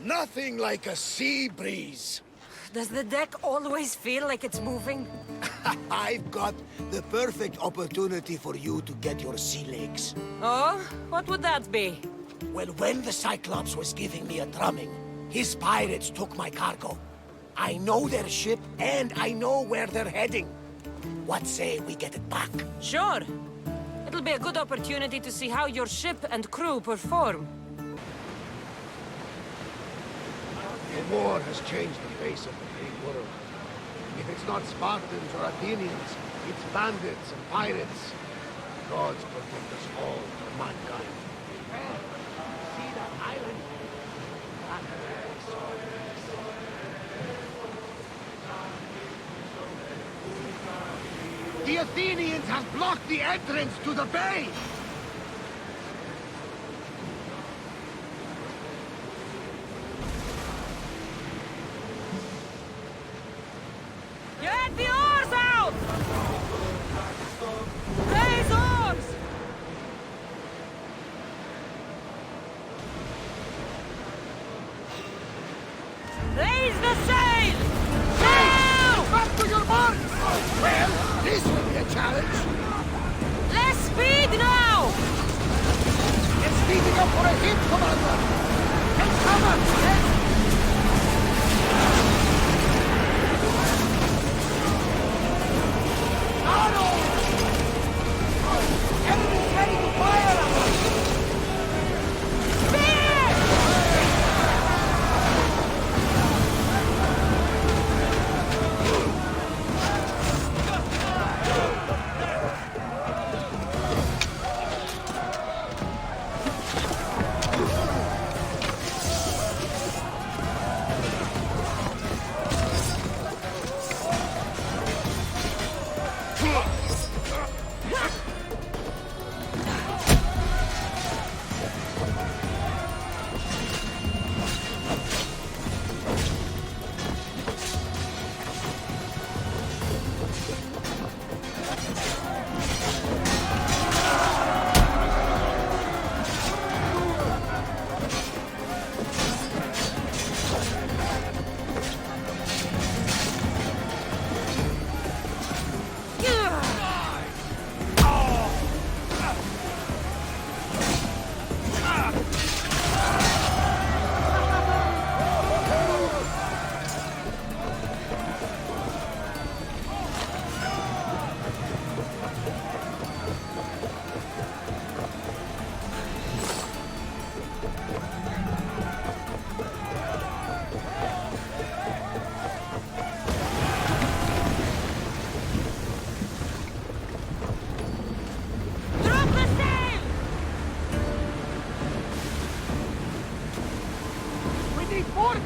Nothing like a sea breeze. Does the deck always feel like it's moving? I've got the perfect opportunity for you to get your sea legs. Oh? What would that be? Well, when the Cyclops was giving me a drumming, his pirates took my cargo. I know their ship, and I know where they're heading. What say we get it back? Sure. It'll be a good opportunity to see how your ship and crew perform. The war has changed the face of the big world. If it's not Spartans or Athenians, it's bandits and pirates. Gods protect us all from mankind. See that island? That's where we saw it. The Athenians have blocked the entrance to the bay! Get the oars out! Raise oars! Raise the sail! Now! Back to your mark! Well, this will be a challenge. Less speed now! It's speeding up for a hit, Commander! Take cover! Enemy's ready to fire at us!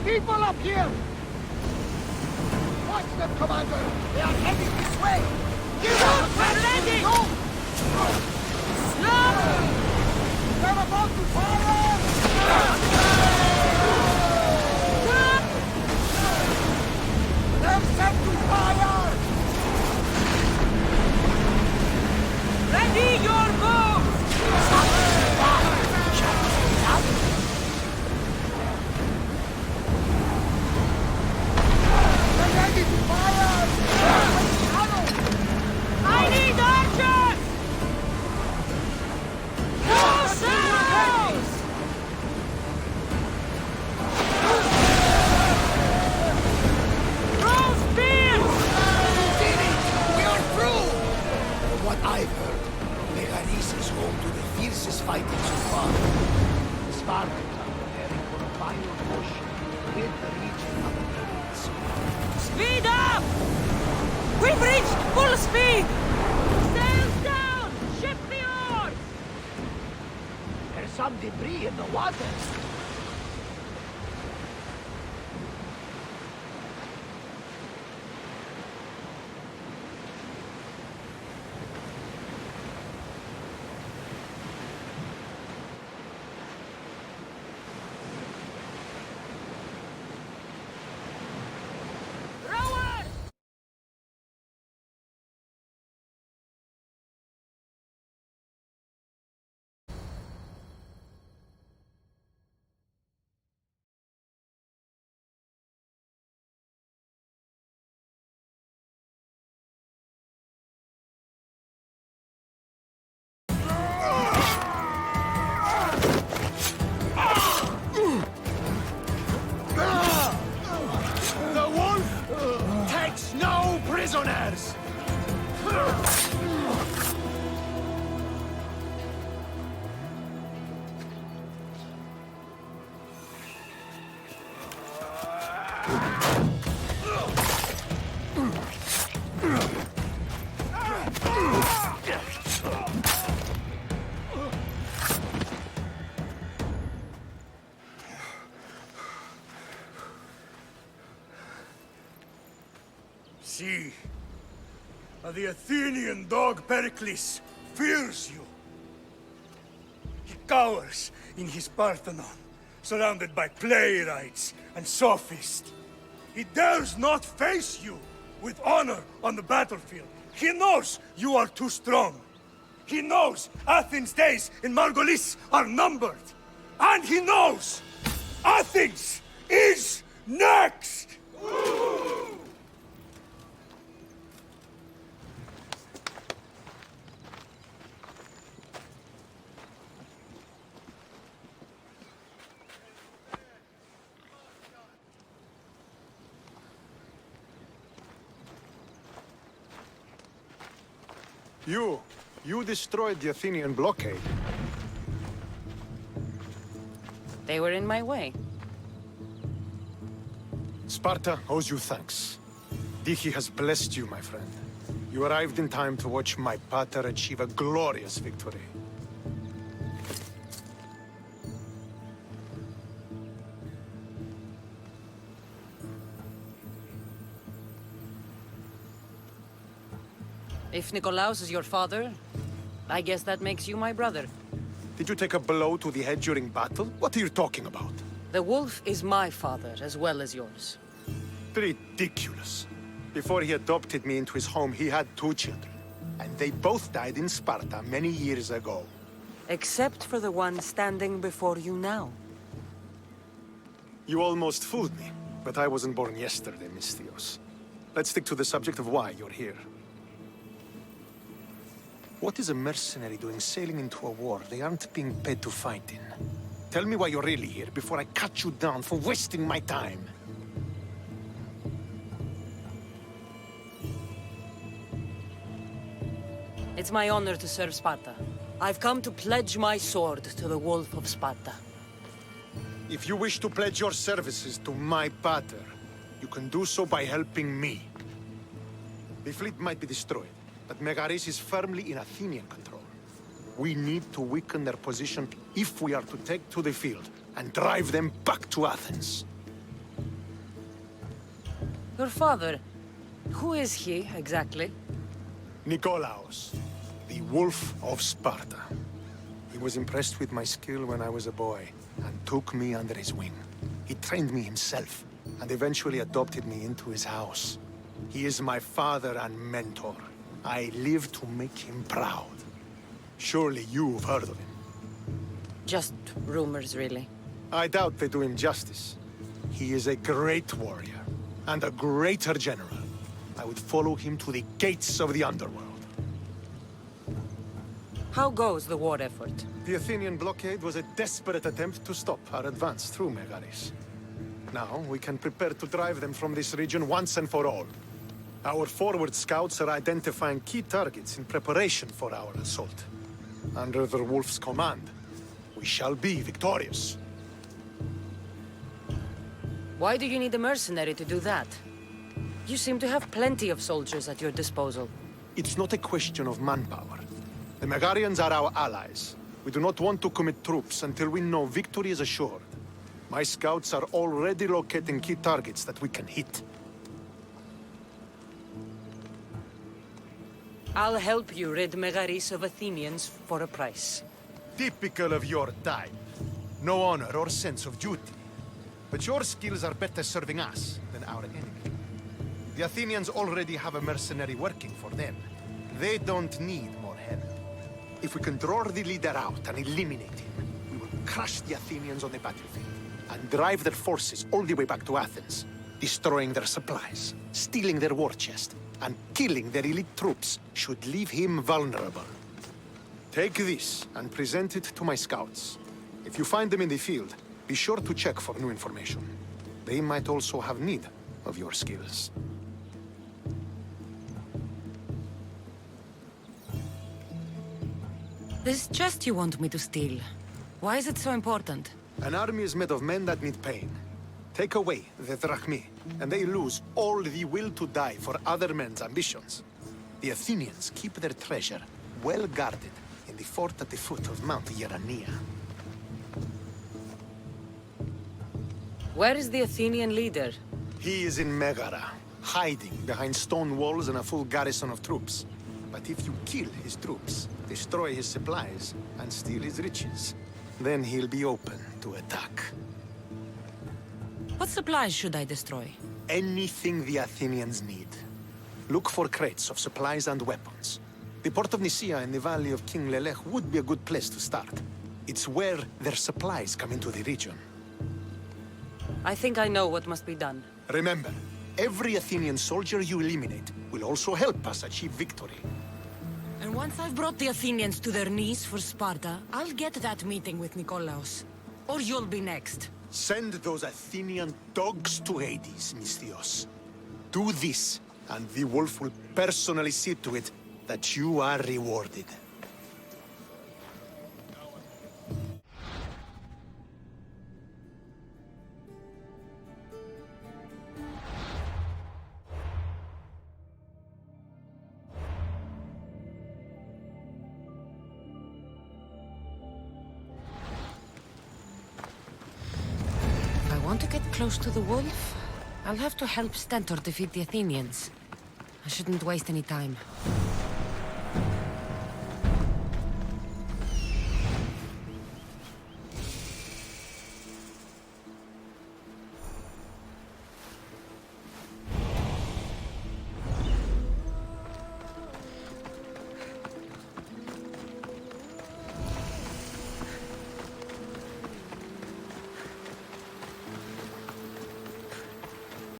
People up here! Watch them, Commander! They are heading this way! Give us a landing! Slow! They're about to fire! They're set to fire! Ready your boats! Ready to fire! I need archers! More sails! Speed up! We've reached full speed! Sails down! Ship the oars! There's some debris in the water. The wolf takes no prisoners! See, the Athenian dog Pericles fears you. He cowers in his Parthenon, surrounded by playwrights and sophists. He dares not face you with honor on the battlefield. He knows you are too strong. He knows Athens' days in Margolis are numbered. And he knows Athens is next! You destroyed the Athenian blockade. They were in my way. Sparta owes you thanks. Diki has blessed you, my friend. You arrived in time to watch my pater achieve a glorious victory. If Nikolaos is your father, I guess that makes you my brother. Did you take a blow to the head during battle? What are you talking about? The wolf is my father as well as yours. Ridiculous. Before he adopted me into his home, he had 2 children. And they both died in Sparta many years ago. Except for the one standing before you now. You almost fooled me, but I wasn't born yesterday, Mystios. Let's stick to the subject of why you're here. What is a mercenary doing sailing into a war they aren't being paid to fight in? Tell me why you're really here before I cut you down for wasting my time. It's my honor to serve Sparta. I've come to pledge my sword to the Wolf of Sparta. If you wish to pledge your services to my pater, you can do so by helping me. The fleet might be destroyed, but Megaris is firmly in Athenian control. We need to weaken their position if we are to take to the field and drive them back to Athens. Your father, who is he exactly? Nikolaos, the Wolf of Sparta. He was impressed with my skill when I was a boy and took me under his wing. He trained me himself and eventually adopted me into his house. He is my father and mentor. I live to make him proud. Surely you've heard of him. Just rumors, really. I doubt they do him justice. He is a great warrior and a greater general. I would follow him to the gates of the underworld. How goes the war effort? The Athenian blockade was a desperate attempt to stop our advance through Megaris. Now we can prepare to drive them from this region once and for all. Our forward scouts are identifying key targets in preparation for our assault. Under the Wolf's command, we shall be victorious. Why do you need a mercenary to do that? You seem to have plenty of soldiers at your disposal. It's not a question of manpower. The Megarians are our allies. We do not want to commit troops until we know victory is assured. My scouts are already locating key targets that we can hit. I'll help you rid Megaris of Athenians for a price. Typical of your type. No honor or sense of duty. But your skills are better serving us than our enemy. The Athenians already have a mercenary working for them. They don't need more help. If we can draw the leader out and eliminate him, we will crush the Athenians on the battlefield and drive their forces all the way back to Athens, destroying their supplies, stealing their war chest, and killing their elite troops should leave him vulnerable. Take this and present it to my scouts. If you find them in the field, be sure to check for new information. They might also have need of your skills. This chest you want me to steal, why is it so important? An army is made of men that need pain. Take away the drachmi, and they lose all the will to die for other men's ambitions. The Athenians keep their treasure well guarded in the fort at the foot of Mount Yerania. Where is the Athenian leader? He is in Megara, hiding behind stone walls and a full garrison of troops. But if you kill his troops, destroy his supplies, and steal his riches, then he'll be open to attack. What supplies should I destroy? Anything the Athenians need. Look for crates of supplies and weapons. The port of Nicaea in the valley of King Lelech would be a good place to start. It's where their supplies come into the region. I think I know what must be done. Remember, every Athenian soldier you eliminate will also help us achieve victory. And once I've brought the Athenians to their knees for Sparta, I'll get that meeting with Nikolaos. Or you'll be next. Send those Athenian dogs to Hades, Misthios. Do this, and the wolf will personally see to it that you are rewarded. Want to get close to the wolf? I'll have to help Stentor defeat the Athenians. I shouldn't waste any time.